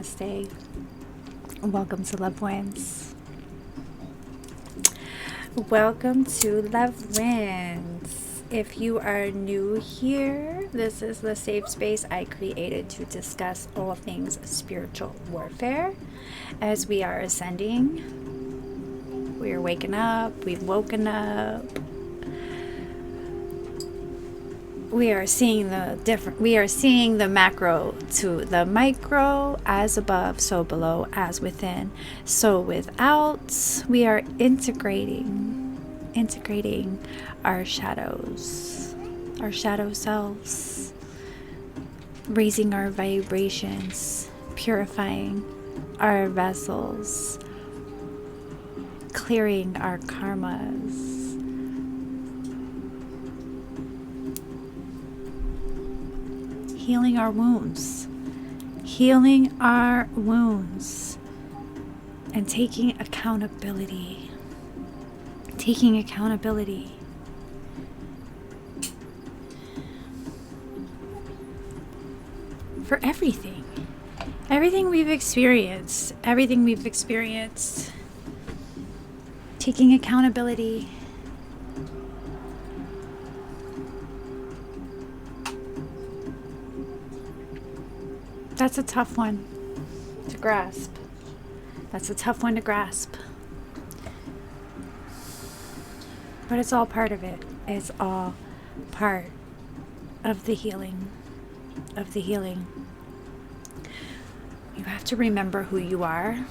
Namaste. Welcome to Love Wins. Welcome to Love Wins. If you are new here, this is the safe space I created to discuss all things spiritual warfare. As we are ascending, we are waking up, we've woken up. We are seeing the macro to the micro, as above, so below, as within, so without. We are integrating our shadows, our shadow selves, raising our vibrations, purifying our vessels, clearing our karmas. Healing our wounds, and taking accountability for everything we've experienced, taking accountability. That's a tough one to grasp. But it's all part of it. It's all part of the healing. You have to remember who you are,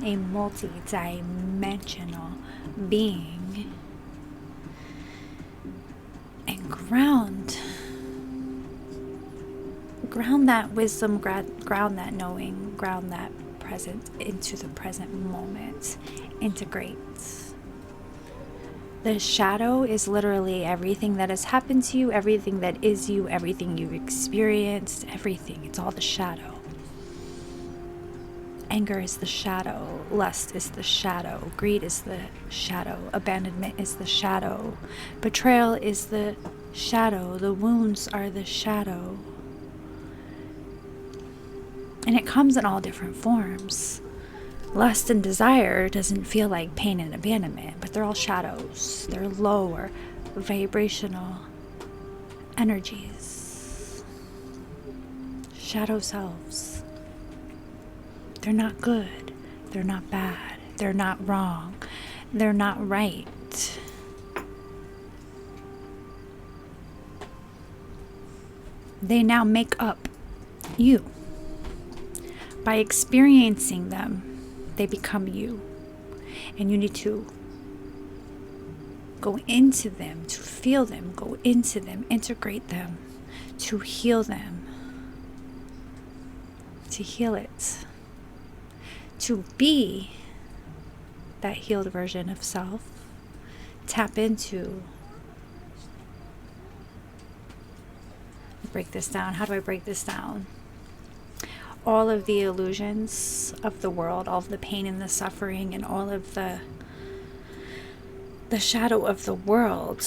a multi-dimensional being, and ground that wisdom, ground that knowing, ground that presence into the present moment. Integrate. The shadow is literally everything that has happened to you, everything that is you, everything you've experienced, everything. It's all the shadow. Anger is the shadow. Lust is the shadow. Greed is the shadow. Abandonment is the shadow. Betrayal is the shadow. The wounds are the shadow. And it comes in all different forms. Lust and desire doesn't feel like pain and abandonment, but they're all shadows. They're lower vibrational energies. Shadow selves. They're not good. They're not bad. They're not wrong. They're not right. They now make up you. By experiencing them, they become you. And you need to go into them, to feel them, go into them, integrate them, to heal them, to heal it, to be that healed version of self. Tap into. Break this down. How do I break this down? All of the illusions of the world, all of the pain and the suffering, and all of the shadow of the world,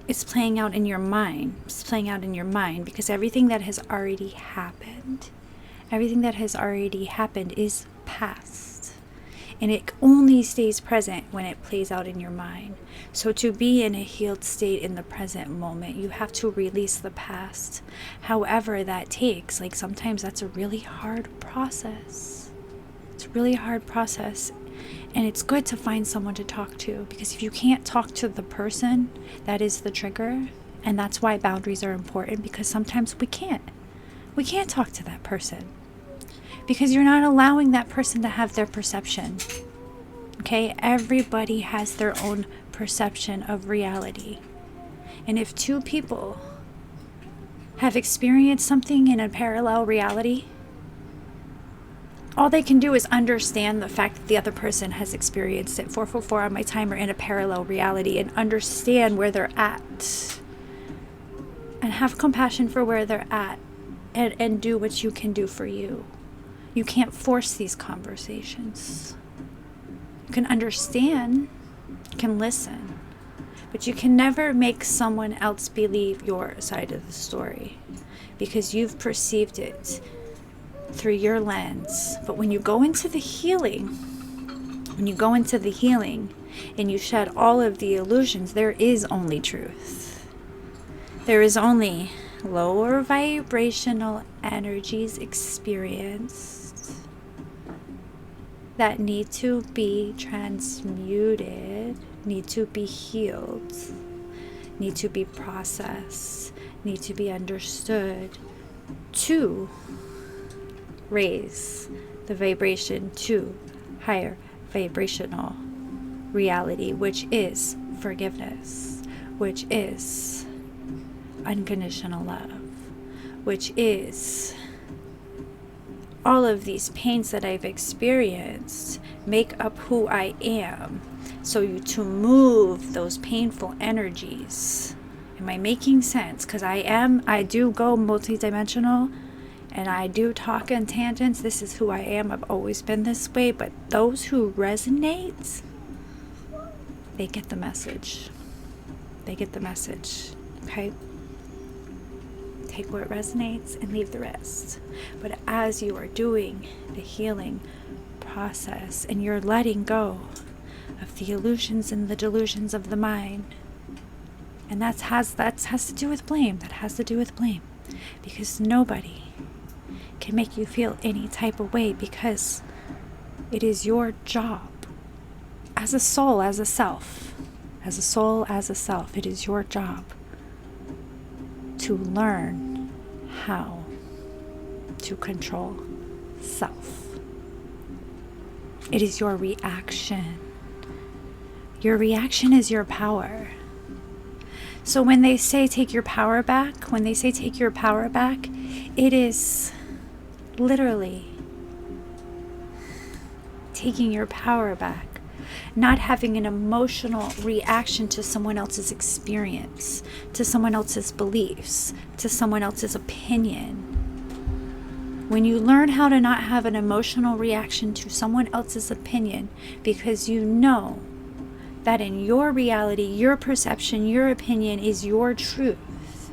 it's playing out in your mind. It's playing out in your mind because everything that has already happened is past. And it only stays present when it plays out in your mind. So to be in a healed state in the present moment, you have to release the past. However that takes, like sometimes that's a really hard process. It's a really hard process. And it's good to find someone to talk to, because if you can't talk to the person, that is the trigger. And that's why boundaries are important, because sometimes we can't talk to that person. Because you're not allowing that person to have their perception. Okay? Everybody has their own perception of reality. And if two people have experienced something in a parallel reality, all they can do is understand the fact that the other person has experienced it, 444 on my timer, in a parallel reality, and understand where they're at. And have compassion for where they're at. And do what you can do for you. You can't force these conversations. You can understand, you can listen, but you can never make someone else believe your side of the story, because you've perceived it through your lens. But when you go into the healing, and you shed all of the illusions, there is only truth. There is only lower vibrational energies experienced that need to be transmuted, need to be healed, need to be processed, need to be understood to raise the vibration to higher vibrational reality, which is forgiveness, which is unconditional love, which is all of these pains that I've experienced make up who I am. So to move those painful energies, am I making sense? Because I do go multidimensional, and I do talk in tangents. This is who I am. I've always been this way. But those who resonate, they get the message. They get the message. Okay? Take what resonates and leave the rest. But as you are doing the healing process and you're letting go of the illusions and the delusions of the mind, and that has to do with blame. That has to do with blame. Because nobody can make you feel any type of way, because it is your job as a soul, as a self, it is your job to learn how to control self. It is your reaction. Your reaction is your power. So when they say take your power back, it is literally taking your power back. Not having an emotional reaction to someone else's experience, to someone else's beliefs, to someone else's opinion. When you learn how to not have an emotional reaction to someone else's opinion, because you know that in your reality, your perception, your opinion is your truth.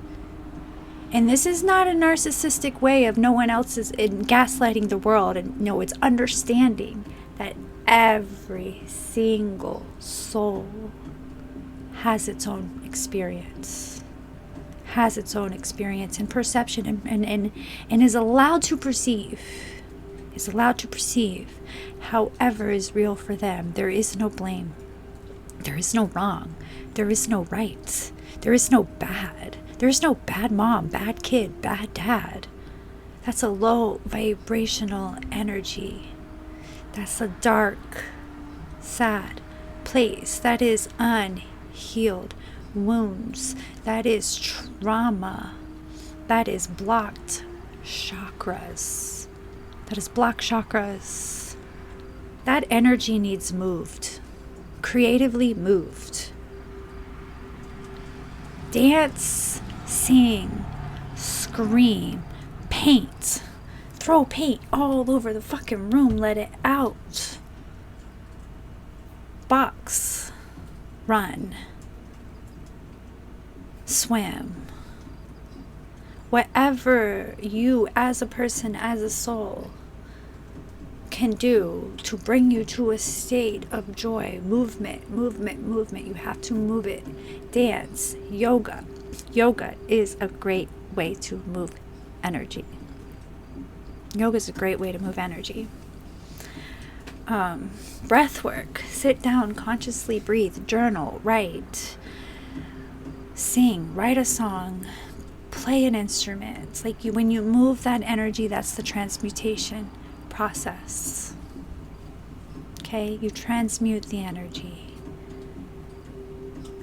And this is not a narcissistic way of no one else's in gaslighting the world. And no, it's understanding that every single soul has its own experience, and perception, and is allowed to perceive, however is real for them. There is no blame. There is no wrong. There is no right. There is no bad. There is no bad mom, bad kid, bad dad. That's a low vibrational energy. That's a dark, sad place. That is unhealed wounds. That is trauma. That is blocked chakras. That energy needs moved. Creatively moved. Dance, sing, scream, paint. Throw paint all over the fucking room. Let it out. Box. Run. Swim. Whatever you as a person, as a soul, can do to bring you to a state of joy, movement. You have to move it. Dance, yoga. Yoga is a great way to move energy. Yoga is a great way to move energy. Breath work. Sit down, consciously breathe, journal, write, sing, write a song, play an instrument. It's like when you move that energy, that's the transmutation process. Okay, you transmute the energy.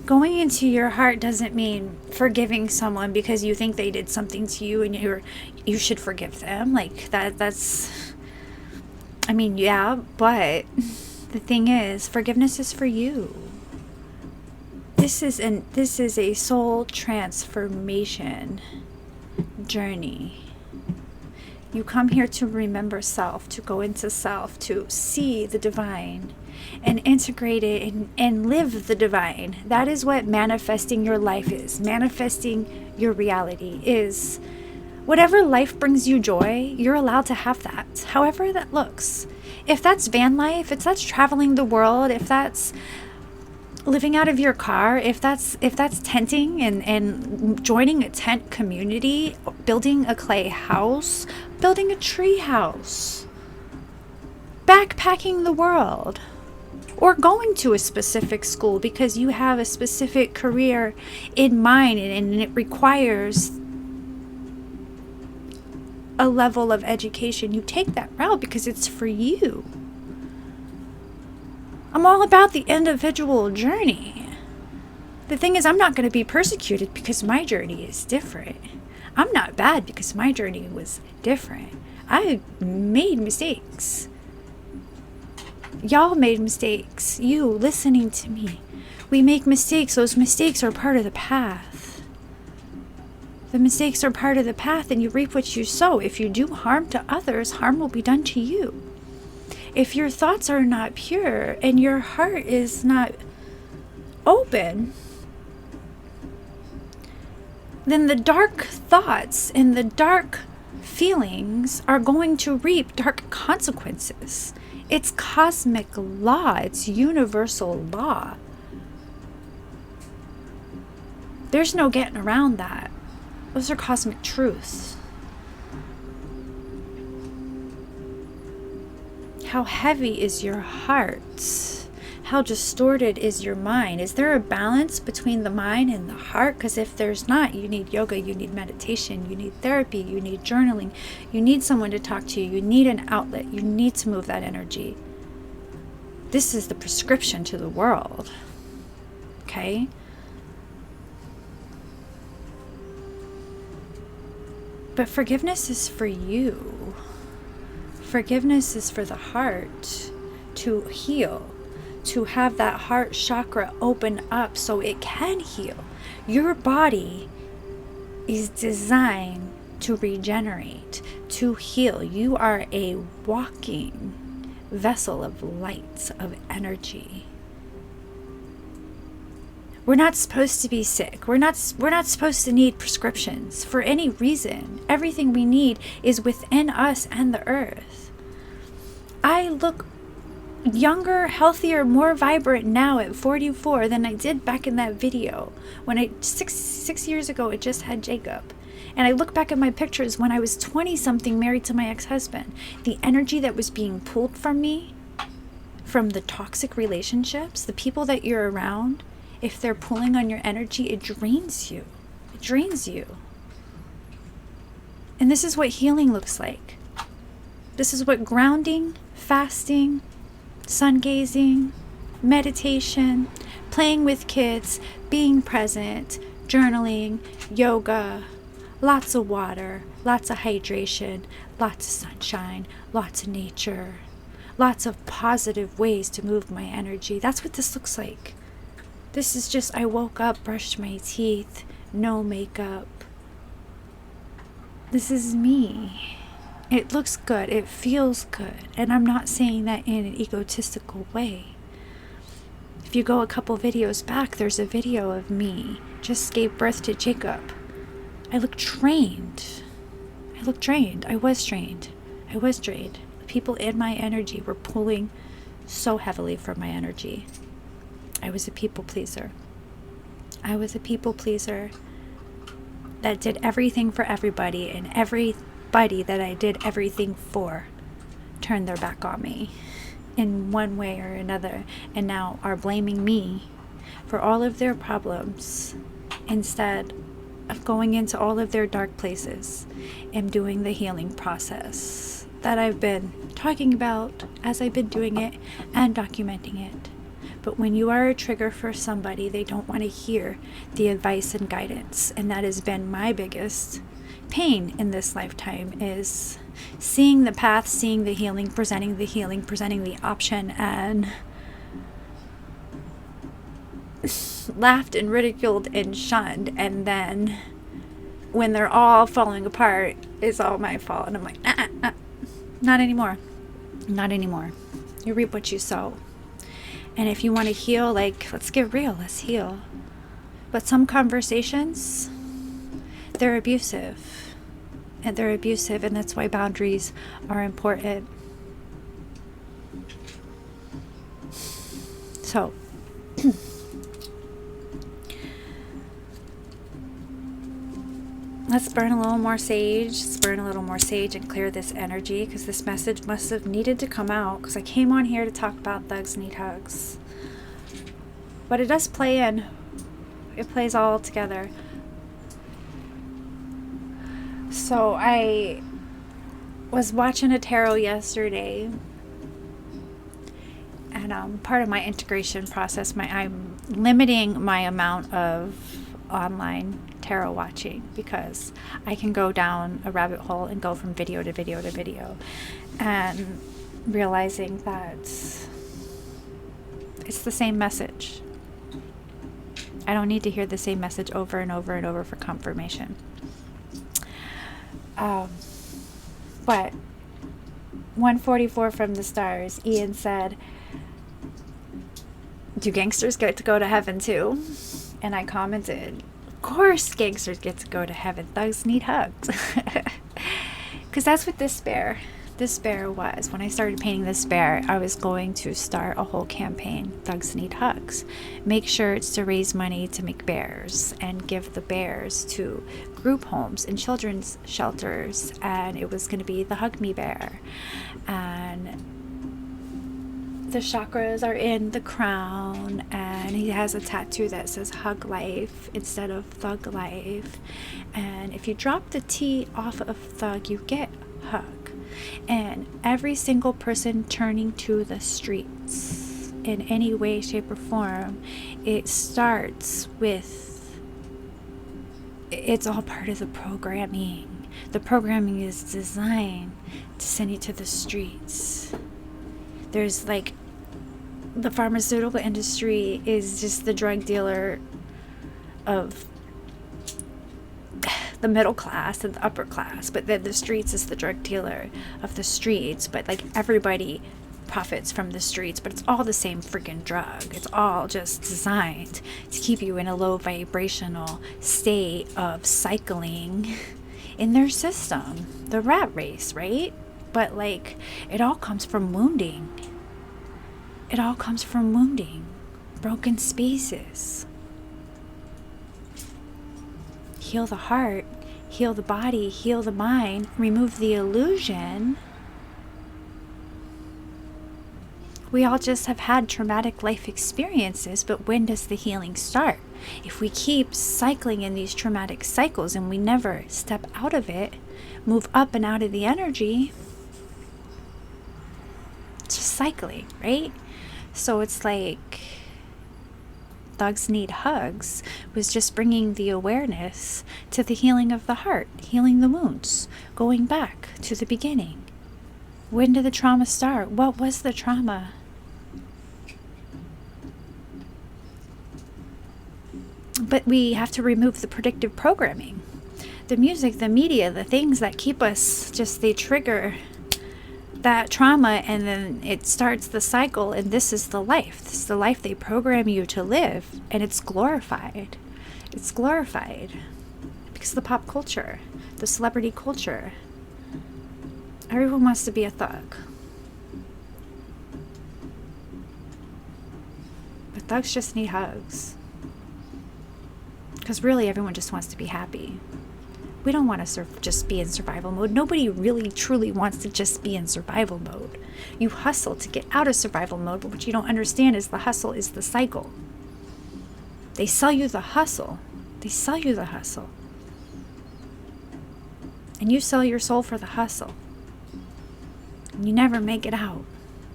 Going into your heart doesn't mean forgiving someone because you think they did something to you and you should forgive them. Like that's, I mean, yeah, but the thing is, forgiveness is for you. This is a soul transformation journey. You come here to remember self, to go into self, to see the divine and integrate it and live the divine. That is what manifesting your life is. Manifesting your reality is Whatever life brings you joy, you're allowed to have that, however that looks. If that's van life, if that's traveling the world, if that's living out of your car, if that's tenting and joining a tent community, building a clay house, building a tree house, backpacking the world, or going to a specific school because you have a specific career in mind and it requires a level of education, you take that route because it's for you. I'm all about the individual journey. The thing is, I'm not going to be persecuted because my journey is different. I'm not bad because my journey was different. I made mistakes. Y'all made mistakes. You listening to me. We make mistakes. Those mistakes are part of the path. The mistakes are part of the path, and you reap what you sow. If you do harm to others, harm will be done to you. If your thoughts are not pure and your heart is not open, then the dark thoughts and the dark feelings are going to reap dark consequences. It's cosmic law. It's universal law. There's no getting around that. Those are cosmic truths. How heavy is your heart? How distorted is your mind? Is there a balance between the mind and the heart? Because if there's not, you need yoga, you need meditation, you need therapy, you need journaling, you need someone to talk to, you need an outlet, you need to move that energy. This is the prescription to the world. Okay? But forgiveness is for you. Forgiveness is for the heart to heal, to have that heart chakra open up so it can heal. Your body is designed to regenerate, to heal. You are a walking vessel of light, of energy. We're not supposed to be sick. We're not supposed to need prescriptions for any reason. Everything we need is within us and the earth. I look younger, healthier, more vibrant now at 44 than I did back in that video when I six years ago I just had Jacob. And I look back at my pictures when I was 20 something married to my ex-husband. The energy that was being pulled from me, from the toxic relationships, the people that you're around, if they're pulling on your energy, it drains you. It drains you. And this is what healing looks like. This is what grounding, fasting, sun gazing, meditation, playing with kids, being present, journaling, yoga, lots of water, lots of hydration, lots of sunshine, lots of nature, lots of positive ways to move my energy. That's what this looks like. This is just, I woke up, brushed my teeth, no makeup. This is me. It looks good. It feels good. And I'm not saying that in an egotistical way. If you go a couple videos back, there's a video of me just gave birth to Jacob. I look trained. I look drained. I was drained. The people in my energy were pulling so heavily from my energy. I was a people pleaser. I was a people pleaser that did everything for everybody, and everybody that I did everything for turned their back on me in one way or another, and now are blaming me for all of their problems instead of going into all of their dark places and doing the healing process that I've been talking about as I've been doing it and documenting it. But when you are a trigger for somebody, they don't want to hear the advice and guidance. And that has been my biggest pain in this lifetime, is seeing the path, seeing the healing, presenting the option, and laughed and ridiculed and shunned. And then when they're all falling apart, it's all my fault. And I'm like, not anymore. Not anymore. You reap what you sow. And if you want to heal, like, let's get real, let's heal. But some conversations, they're abusive. and they're abusive, and that's why boundaries are important. So let's burn a little more sage. Let's burn a little more sage and clear this energy, because this message must have needed to come out, because I came on here to talk about thugs need hugs. But it does play in. It plays all together. So I was watching a tarot yesterday, and part of my integration process, I'm limiting my amount of online tarot watching, because I can go down a rabbit hole and go from video to video to video, and realizing that it's the same message. I don't need to hear the same message over and over and over for confirmation. But 144 from the stars, Ian said, do gangsters get to go to heaven too? And I commented, of course gangsters get to go to heaven. Thugs need hugs. Because that's what this bear was. When I started painting this bear, I was going to start a whole campaign, Thugs Need Hugs. Make shirts to raise money to make bears and give the bears to group homes and children's shelters. And it was going to be the Hug Me Bear. And the chakras are in the crown, and he has a tattoo that says Hug Life instead of Thug Life. And if you drop the T off of thug, you get hug. And every single person turning to the streets in any way, shape, or form, it starts with, it's all part of the programming. The programming is designed to send you to the streets. There's like, the pharmaceutical industry is just the drug dealer of the middle class and the upper class, but then the streets is the drug dealer of the streets. But like, everybody profits from the streets, but it's all the same freaking drug. It's all just designed to keep you in a low vibrational state of cycling in their system, the rat race, right? But like, it all comes from wounding. It all comes from wounding, broken spaces. Heal the heart, heal the body, heal the mind, remove the illusion. We all just have had traumatic life experiences, but when does the healing start? If we keep cycling in these traumatic cycles and we never step out of it, move up and out of the energy, it's just cycling, right? So it's like, Thugs Need Hugs was just bringing the awareness to the healing of the heart, healing the wounds, going back to the beginning. When did the trauma start? What was the trauma? But we have to remove the predictive programming. The music, the media, the things that keep us, just they trigger that trauma, and then it starts the cycle, and this is the life. This is the life they program you to live, and it's glorified. It's glorified because of the pop culture, the celebrity culture. Everyone wants to be a thug. But thugs just need hugs. Because really, everyone just wants to be happy. We don't want to just be in survival mode. Nobody really truly wants to just be in survival mode. You hustle to get out of survival mode, but what you don't understand is the hustle is the cycle. They sell you the hustle. They sell you the hustle. And you sell your soul for the hustle. And you never make it out.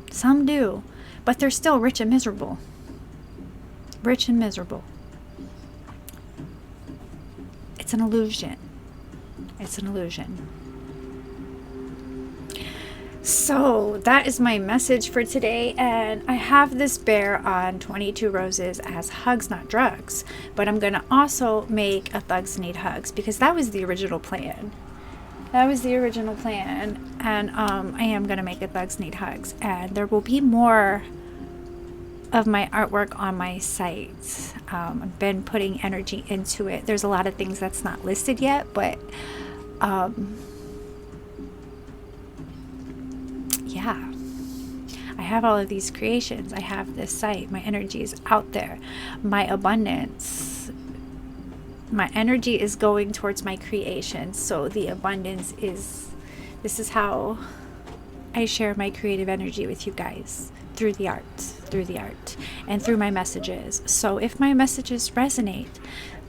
Some do, but they're still rich and miserable. Rich and miserable. It's an illusion. It's an illusion. So that is my message for today, and I have this bear on 22 Roses as Hugs Not Drugs, but I'm going to also make a Thugs Need Hugs, because that was the original plan. That was the original plan, and I am going to make a Thugs Need Hugs, and there will be more of my artwork on my site. I've been putting energy into it. There's a lot of things that's not listed yet, but have all of these creations. I have this site. My energy is out there. My abundance, my energy is going towards my creation. So the abundance is, this is how I share my creative energy with you guys, through the art, and through my messages. So if my messages resonate,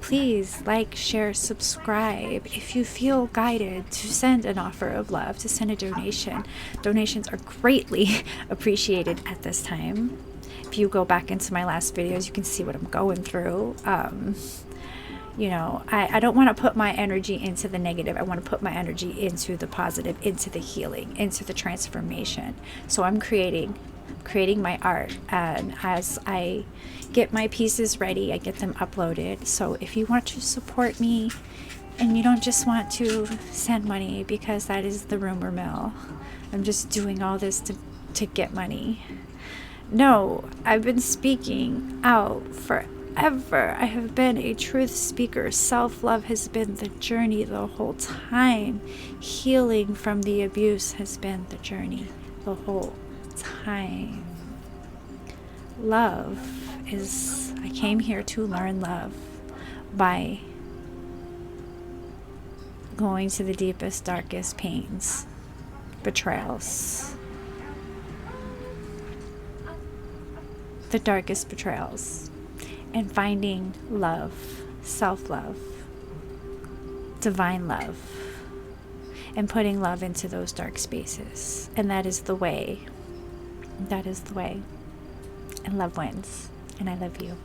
please like, share, subscribe. If you feel guided to send an offer of love, to send a donation, donations are greatly appreciated at this time. If you go back into my last videos, you can see what I'm going through. You know, I don't want to put my energy into the negative. I want to put my energy into the positive, into the healing, into the transformation. So I'm creating my art, and as I get my pieces ready, I get them uploaded. So if you want to support me and you don't just want to send money, because that is the rumor mill, I'm just doing all this to get money. No, I've been speaking out forever. I have been a truth speaker. Self-love has been the journey the whole time. Healing from the abuse has been the journey the whole time. Love is, I came here to learn love by going to the deepest, darkest pains, betrayals, the darkest betrayals, and finding love, self-love, divine love, and putting love into those dark spaces. And that is the way. That is the way. And love wins. And I love you.